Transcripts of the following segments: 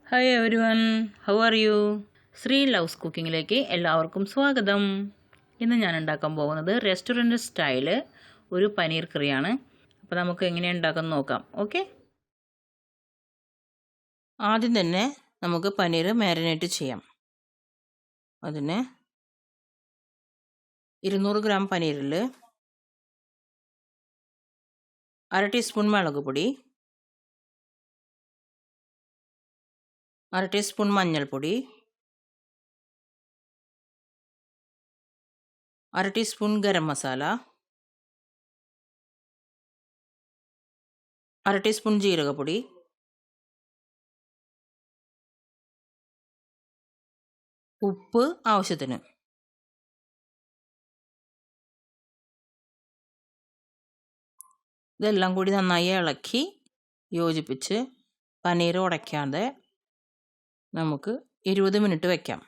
Hi everyone, how are you? Sree loves കുക്കിങ്ങിലേക്ക് എല്ലാവർക്കും സ്വാഗതം. ഇന്ന് ഞാൻ ഉണ്ടാക്കാൻ പോകുന്നത് റെസ്റ്റോറൻറ്റ് സ്റ്റൈല് ഒരു പനീർ കറിയാണ്. അപ്പോൾ നമുക്ക് എങ്ങനെയാണ് ഉണ്ടാക്കുന്നത് നോക്കാം. ഓക്കെ, ആദ്യം തന്നെ നമുക്ക് പനീർ മാരിനേറ്റ് ചെയ്യാം. അതിന് 200 ഗ്രാം പനീറിൽ 1/2 ടീസ്പൂൺ മുളക് പൊടി, 1/2 ടീസ്പൂൺ മഞ്ഞൾപ്പൊടി, 1/2 ടീസ്പൂൺ ഗരം മസാല, 1/2 ടീസ്പൂൺ ജീരകപ്പൊടി, ഉപ്പ് ആവശ്യത്തിന്. ഇതെല്ലാം കൂടി നന്നായി ഇളക്കി യോജിപ്പിച്ച് പനീർ ഉടയ്ക്കാതെ നമുക്ക് 20 മിനിറ്റ് വയ്ക്കാം.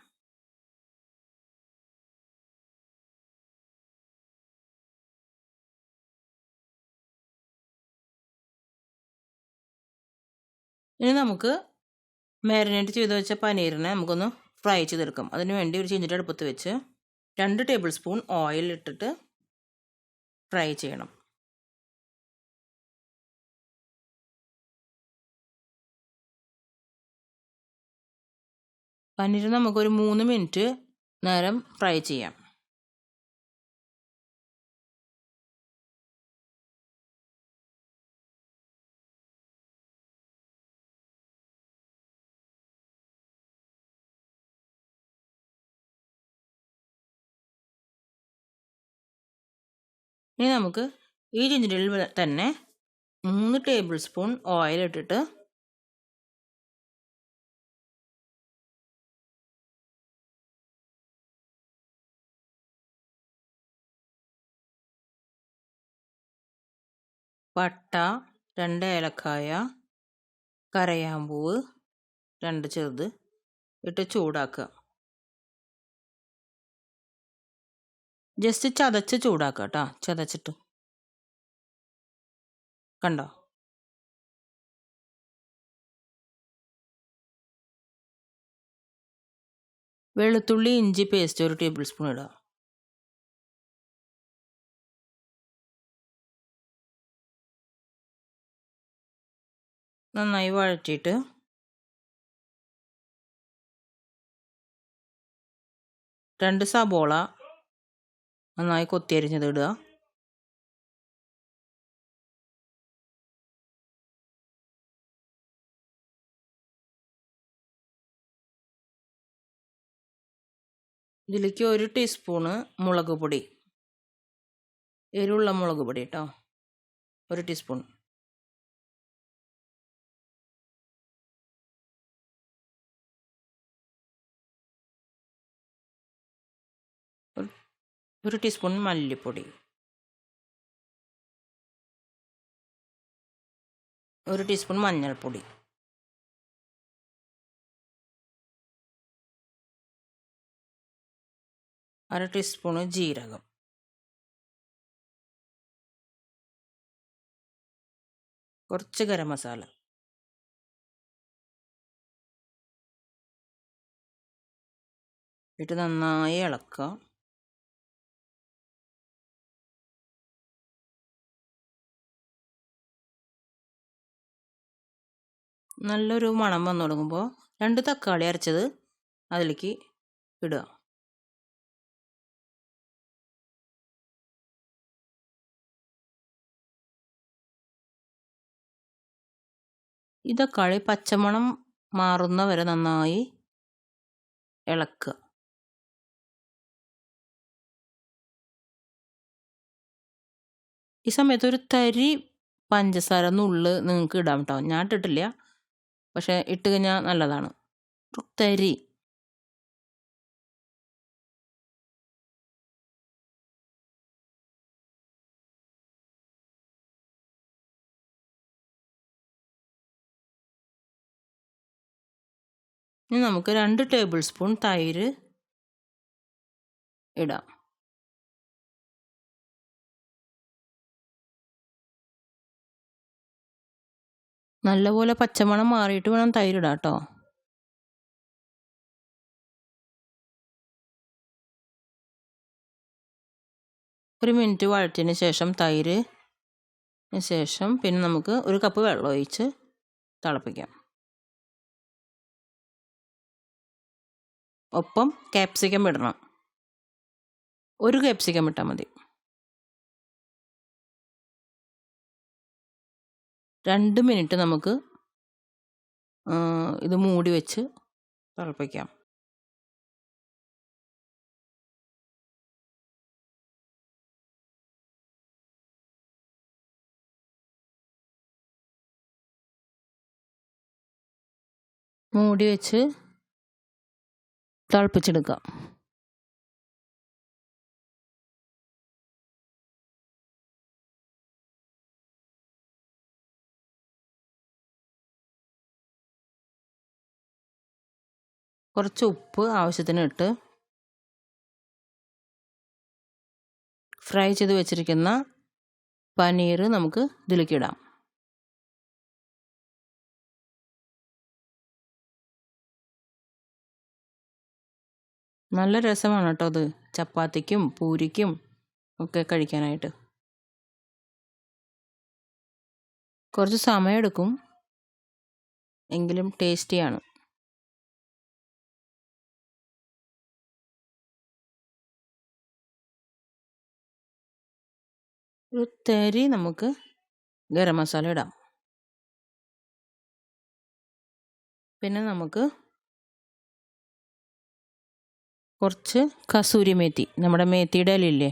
ഇനി നമുക്ക് മാരിനേറ്റ് ചെയ്ത് വെച്ച പനീറിനെ നമുക്കൊന്ന് ഫ്രൈ ചെയ്തെടുക്കാം. അതിന് വേണ്ടി ഒരു ചീഞ്ചട്ടി അടുപ്പത്ത് വെച്ച് 2 ടേബിൾ സ്പൂൺ ഓയിൽ ഇട്ടിട്ട് ഫ്രൈ ചെയ്യണം. പനീർ നമുക്കൊരു 3 മിനിറ്റ് നേരം ഫ്രൈ ചെയ്യാം. ഇനി നമുക്ക് ഈ ചീഞ്ചട്ടിയിൽ തന്നെ 3 ടേബിൾ സ്പൂൺ ഓയിൽ ഇട്ടിട്ട് പട്ട, 2 ഏലക്കായ, കരയാമ്പൂവ് 2 ചെറുത് ഇട്ട് ചൂടാക്കുക. ജസ്റ്റ് ചതച്ച് ചൂടാക്കുക കേട്ടോ, ചതച്ചിട്ട്. കണ്ടോ? വെളുത്തുള്ളി ഇഞ്ചി പേസ്റ്റ് 1 ടേബിൾ സ്പൂൺ ഇടുക. നന്നായി വഴറ്റിയിട്ട് രണ്ട് സബോള നന്നായി കൊത്തിയരിഞ്ഞത് ഇടുക. ഇതിലേക്ക് 1 ടീസ്പൂണ് മുളക് പൊടി, എരിവുള്ള മുളക് പൊടി കേട്ടോ, 1 ടീസ്പൂൺ. ഒരു ടീസ്പൂൺ മല്ലിപ്പൊടി, 1 ടീസ്പൂൺ മഞ്ഞൾപ്പൊടി, അര ടീസ്പൂണ് ജീരകം, കുറച്ച് ഗരം മസാല ഇട്ട് നന്നായി ഇളക്കുക. നല്ലൊരു മണം വന്നു തുടങ്ങുമ്പോൾ 2 തക്കാളി അരച്ചത് അതിലേക്ക് ഇടുക. ഈ തക്കാളി പച്ചമണം മാറുന്ന വരെ നന്നായി ഇളക്കുക. ഈ സമയത്ത് ഒരു തരി പഞ്ചസാര നുള്ള് നിങ്ങൾക്ക് ഇടാം കേട്ടോ. ഞാൻ ഇട്ടിട്ടില്ല, പക്ഷെ ഇട്ട് കഴിഞ്ഞാൽ നല്ലതാണ്. തരി. ഇനി നമുക്ക് 2 ടേബിൾ സ്പൂൺ തൈര് ഇടാം. നല്ലപോലെ പച്ചമണം മാറിയിട്ട് വേണം തൈര് ഇടാം കേട്ടോ. 1 മിനിറ്റ് വഴറ്റിയതിന് ശേഷം തൈര് ശേഷം പിന്നെ നമുക്ക് 1 കപ്പ് വെള്ളം ഒഴിച്ച് തിളപ്പിക്കാം. ഒപ്പം ക്യാപ്സിക്കം ഇടണം. 1 ക്യാപ്സിക്കം ഇട്ടാൽ മതി. 2 മിനിറ്റ് നമുക്ക് ഇത് മൂടി വെച്ച് തിളപ്പിക്കാം. മൂടി വെച്ച് തിളപ്പിച്ചെടുക്കാം. കുറച്ച് ഉപ്പ് ആവശ്യത്തിന് ഇട്ട് ഫ്രൈ ചെയ്ത് വെച്ചിരിക്കുന്ന പനീർ നമുക്ക് ഇതിലേക്ക് ഇടാം. നല്ല രസമാണ് കേട്ടോ അത്, ചപ്പാത്തിക്കും പൂരിക്കും ഒക്കെ കഴിക്കാനായിട്ട്. കുറച്ച് സമയമെടുക്കും, എങ്കിലും ടേസ്റ്റിയാണ്. ഒരു തരി നമുക്ക് ഗരം മസാല ഇടാം. പിന്നെ നമുക്ക് കുറച്ച് കസൂരി മേത്തി, നമ്മുടെ മേത്തിയുടെ ഇലയില്ലേ,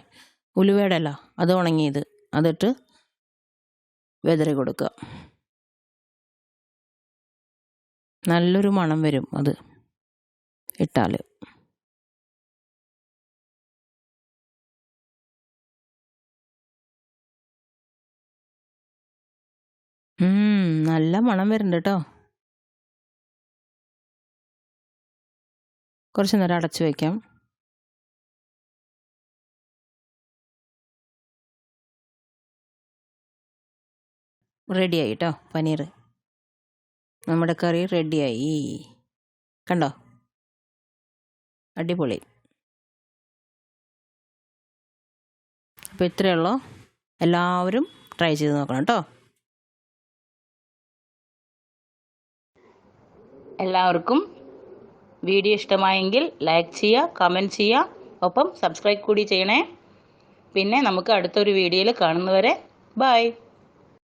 ഉലുവയുടെ ഇല, അത് ഉണങ്ങിയത്, അതിട്ട് വെതറി കൊടുക്കുക. നല്ലൊരു മണം വരും അത് ഇട്ടാൽ. നല്ല മണം വരുന്നുണ്ട് കേട്ടോ. കുറച്ച് നേരം അടച്ചു വയ്ക്കാം. റെഡിയായി കേട്ടോ പനീർ. നമ്മുടെ കറി റെഡിയായി, കണ്ടോ, അടിപൊളി. അപ്പോൾ ഇത്രയേ ഉള്ളൂ. എല്ലാവരും ട്രൈ ചെയ്ത് നോക്കണം കേട്ടോ. എല്ലാവർക്കും വീഡിയോ ഇഷ്ടമായെങ്കിൽ ലൈക്ക് ചെയ്യുക, കമൻറ്റ് ചെയ്യുക, ഒപ്പം സബ്സ്ക്രൈബ് കൂടി ചെയ്യണേ. പിന്നെ നമുക്ക് അടുത്തൊരു വീഡിയോയിൽ കാണുന്നവരെ ബൈ.